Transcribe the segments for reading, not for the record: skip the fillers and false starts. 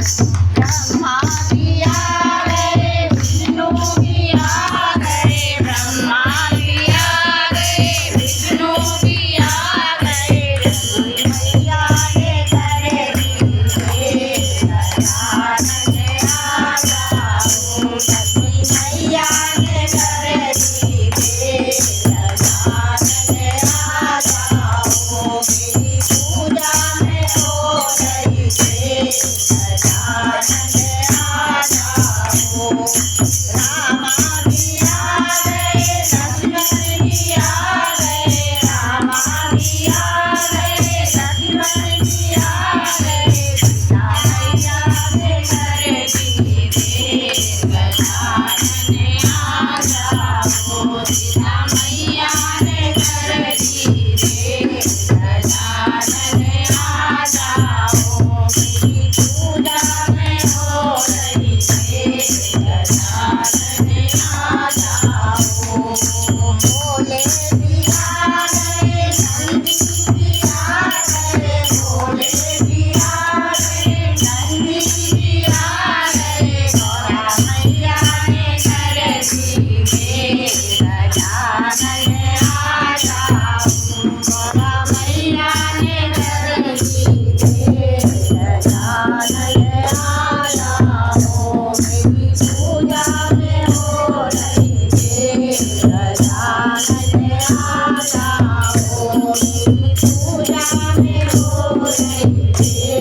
ब्रह्मा भी आ गए, विष्णु भी आ गए, ब्रह्मा भी आ गए, विष्णु भी आ गए। लक्ष्मी मैया ने करे दी गजानन आ जाओ, लक्ष्मी मैया ने करे दी गजानन आ जाओ। मेरी पूजा में हो रही है गजानन आ जाओ। रामा भी आ गए, लक्ष्मण भी आ गए, रामा भी आ गए, लक्ष्मण भी आ गए। सीता मैया ने करे दी गजानन आ जाओ, सीता मैया ने करे दी गजानन आ जाओ। मेरी पूजा में हो रही है गजानन आ जाओ। भोले भी आ गए, नंदी भी आ गए, भोले भी आ गए, नंदी भी आ गए। गौरा मैया ने करे दी गजानन आ जाओ, गौरा मैया ने करे दी गजानन आ जाओ। मेरी पूजा में हो रही है गजानन आ जाओ, मेरी पूजा में हो रही है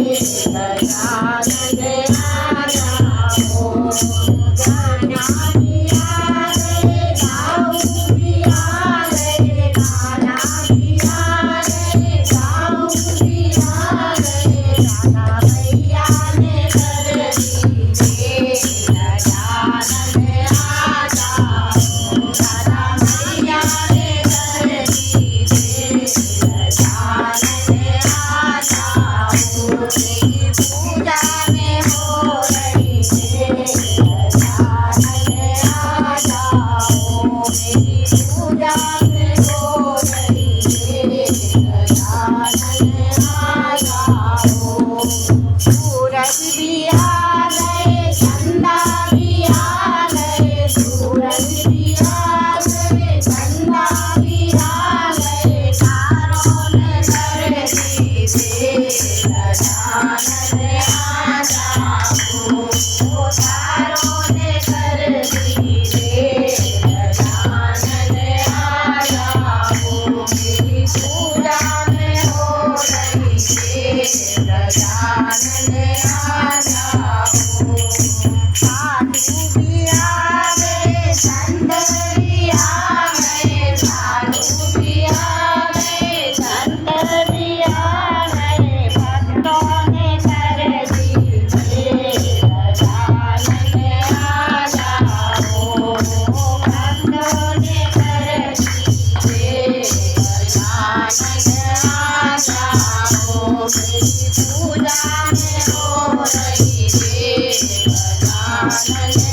गजानन आ जाओ। गाना भी आ गए, गाऊ भी आ गए, गाना भी आ गए, गाऊ भी आ गए। राधा मैया ने करे दी गजानन आ जाओ, राधा मैया ने करे दी गजानन आ जाओ। मेरी पूजा में हो रही है गजानन आ जाओ, मेरी पूजा में हो रही है गजानन आ जाओ। सूरज भी आ गए, चंदा भी आ गए, सूरज भी आ गए, चंदा भी आ गए। तारों ने करे दी गजानन आ जाओ, ओ तारों ने करे दी गजानन आ जाओ। मेरी पूजा में हो रही है गजानन आ जाओ। साधु भी आ गए, संत भी आ गए, साधु भी आ गए, संत भी आ गए। भक्तों ने करे दी गजानन आ जाओ, भक्तों ने करे दी गजानन आ जाओ। मेरी पूजा में हो रही है गजानन